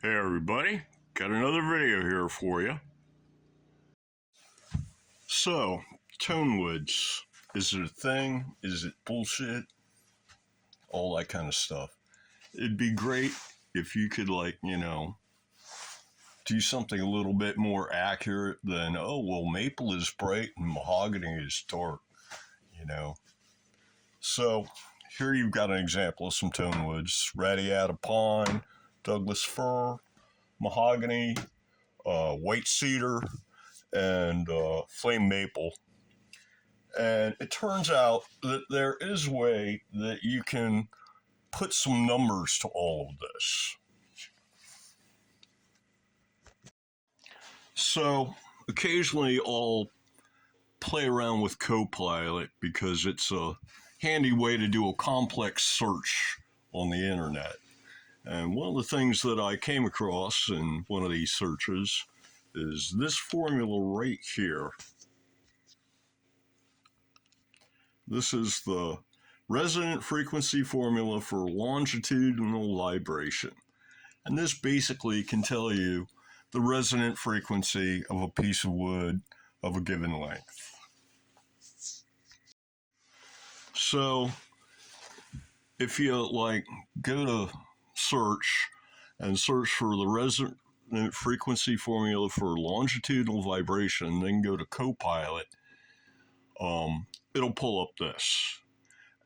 Hey everybody, got another video here for you. So, tone woods, is it a thing? Is it bullshit? All that kind of stuff. It'd be great if you could do something a little bit more accurate than, oh, well, maple is bright and mahogany is dark, So, here you've got an example of some tone woods. Radiata pine, Douglas fir, mahogany, white cedar, and flame maple. And it turns out that there is a way that you can put some numbers to all of this. So occasionally I'll play around with Copilot because it's a handy way to do a complex search on the internet. And one of the things that I came across in one of these searches is this formula right here. This is the resonant frequency formula for longitudinal vibration. And this basically can tell you the resonant frequency of a piece of wood of a given length. So if you go to search and search for the resonant frequency formula for longitudinal vibration, then go to Copilot, it'll pull up this.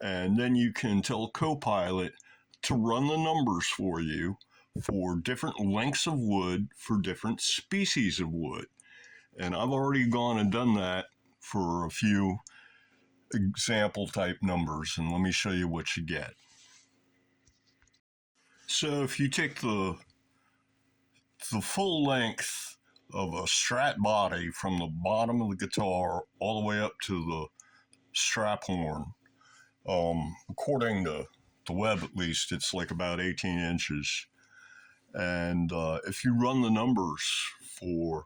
And then you can tell Copilot to run the numbers for you for different lengths of wood for different species of wood. And I've already gone and done that for a few example type numbers, and let me show you what you get. So if you take the full length of a Strat body from the bottom of the guitar all the way up to the strap horn, according to the web at least, it's like about 18 inches. And if you run the numbers for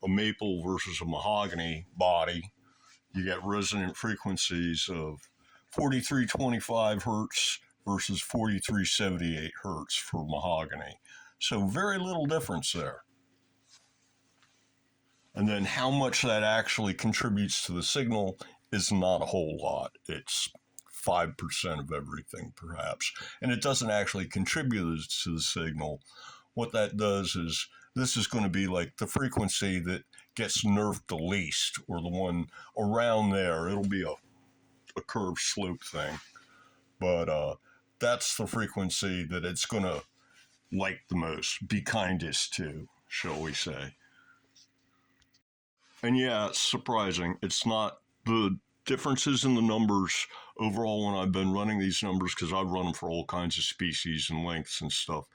a maple versus a mahogany body, you get resonant frequencies of 4325 hertz versus 4378 hertz for mahogany. So very little difference there. And then how much that actually contributes to the signal is not a whole lot. It's 5% of everything, perhaps. And it doesn't actually contribute to the signal. What that does is, this is going to be like the frequency that gets nerfed the least, or the one around there. It'll be a curved slope thing. But that's the frequency that it's going to like the most, be kindest to, shall we say. And yeah, it's surprising. It's not the differences in the numbers overall when I've been running these numbers, because I've run them for all kinds of species and lengths and stuff.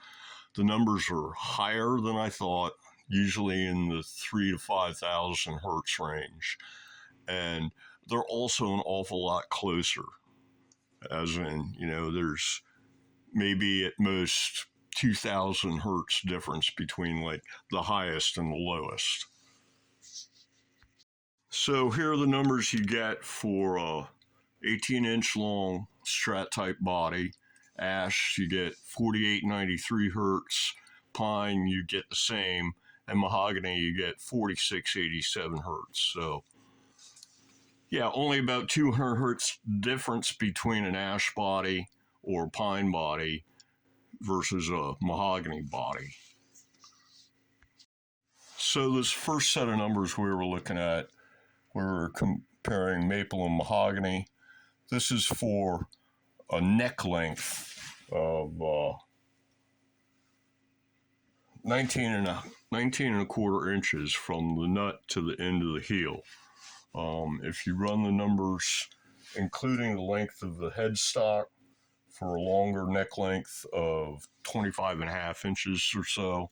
The numbers are higher than I thought, usually in the 3,000 to 5,000 hertz range. And they're also an awful lot closer. As in, there's maybe at most 2,000 hertz difference between like the highest and the lowest. So here are the numbers you get for a 18-inch long Strat type body. Ash, you get 4893 hertz. Pine, you get the same. And mahogany, you get 4687 hertz. So yeah, only about 200 hertz difference between an ash body or pine body versus a mahogany body. So this first set of numbers we were looking at, we're comparing maple and mahogany. This is for a neck length of 19 and a quarter inches from the nut to the end of the heel. If you run the numbers, including the length of the headstock for a longer neck length of 25 and a half inches or so,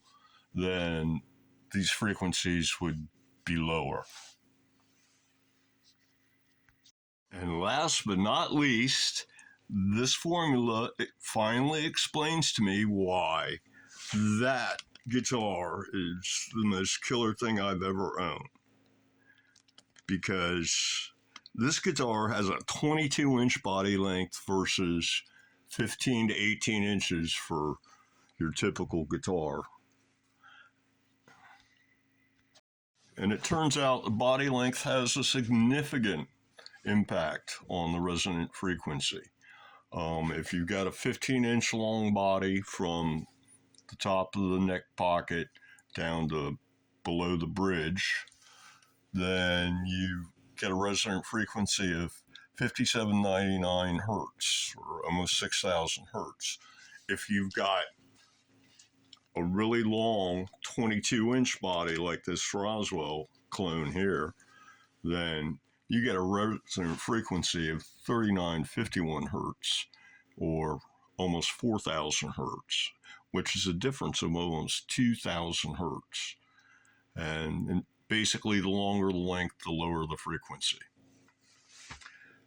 then these frequencies would be lower. And last but not least, this formula finally explains to me why that guitar is the most killer thing I've ever owned. Because this guitar has a 22-inch body length versus 15 to 18 inches for your typical guitar. And it turns out the body length has a significant impact on the resonant frequency. If you've got a 15-inch long body from the top of the neck pocket down to below the bridge, then you get a resonant frequency of 5799 hertz, or almost 6,000 hertz. If you've got a really long 22-inch body like this Roswell clone here, then you get a resonant frequency of 3951 hertz, or almost 4,000 hertz, which is a difference of almost 2,000 hertz. And basically, the longer the length, the lower the frequency.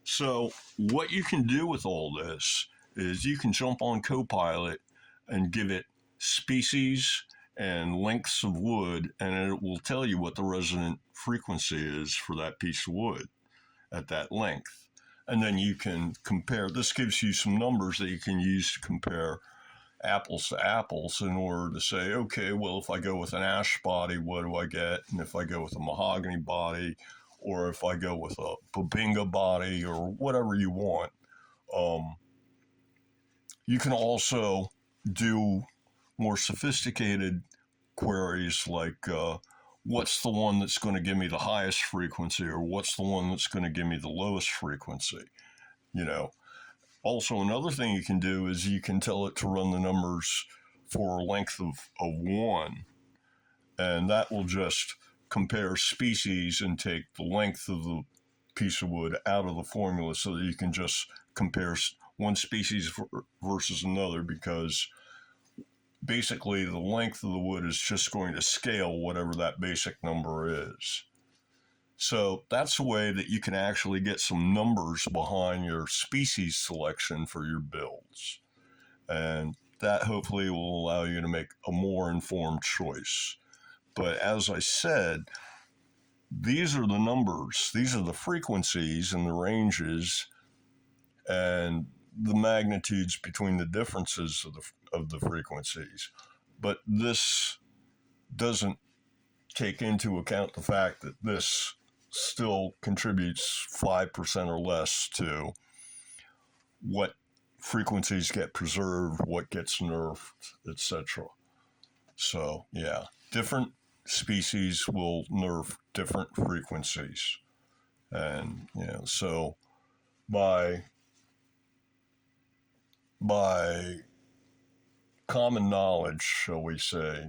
So what you can do with all this is you can jump on Copilot and give it species and lengths of wood, and it will tell you what the resonant frequency is for that piece of wood at that length. And then you can compare. This gives you some numbers that you can use to compare apples to apples in order to say, okay, well, if I go with an ash body, what do I get? And if I go with a mahogany body, or if I go with a babinga body, or whatever you want. You can also do more sophisticated queries like what's the one that's going to give me the highest frequency, or what's the one that's going to give me the lowest frequency, you know. Also, another thing you can do is you can tell it to run the numbers for a length of 1, and that will just compare species and take the length of the piece of wood out of the formula so that you can just compare one species versus another, because basically the length of the wood is just going to scale whatever that basic number is. So that's a way that you can actually get some numbers behind your species selection for your builds. And that hopefully will allow you to make a more informed choice. But as I said, these are the numbers, these are the frequencies and the ranges and the magnitudes between the differences of the frequencies. But this doesn't take into account the fact that this still contributes 5% or less to what frequencies get preserved, what gets nerfed, etc. So, yeah, different species will nerf different frequencies. And, so by common knowledge, shall we say,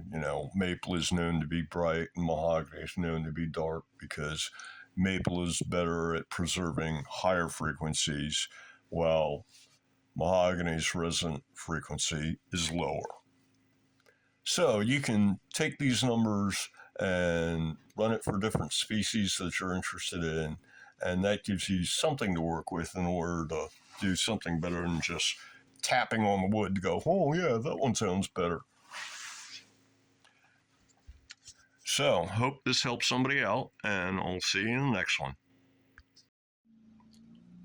maple is known to be bright and mahogany is known to be dark because maple is better at preserving higher frequencies while mahogany's resonant frequency is lower. So you can take these numbers and run it for different species that you're interested in, and that gives you something to work with in order to do something better than just tapping on the wood to go, oh yeah, that one sounds better. So, hope this helps somebody out, and I'll see you in the next one.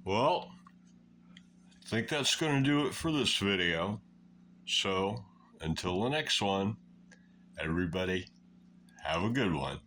Well, I think that's going to do it for this video. So, until the next one, everybody, have a good one.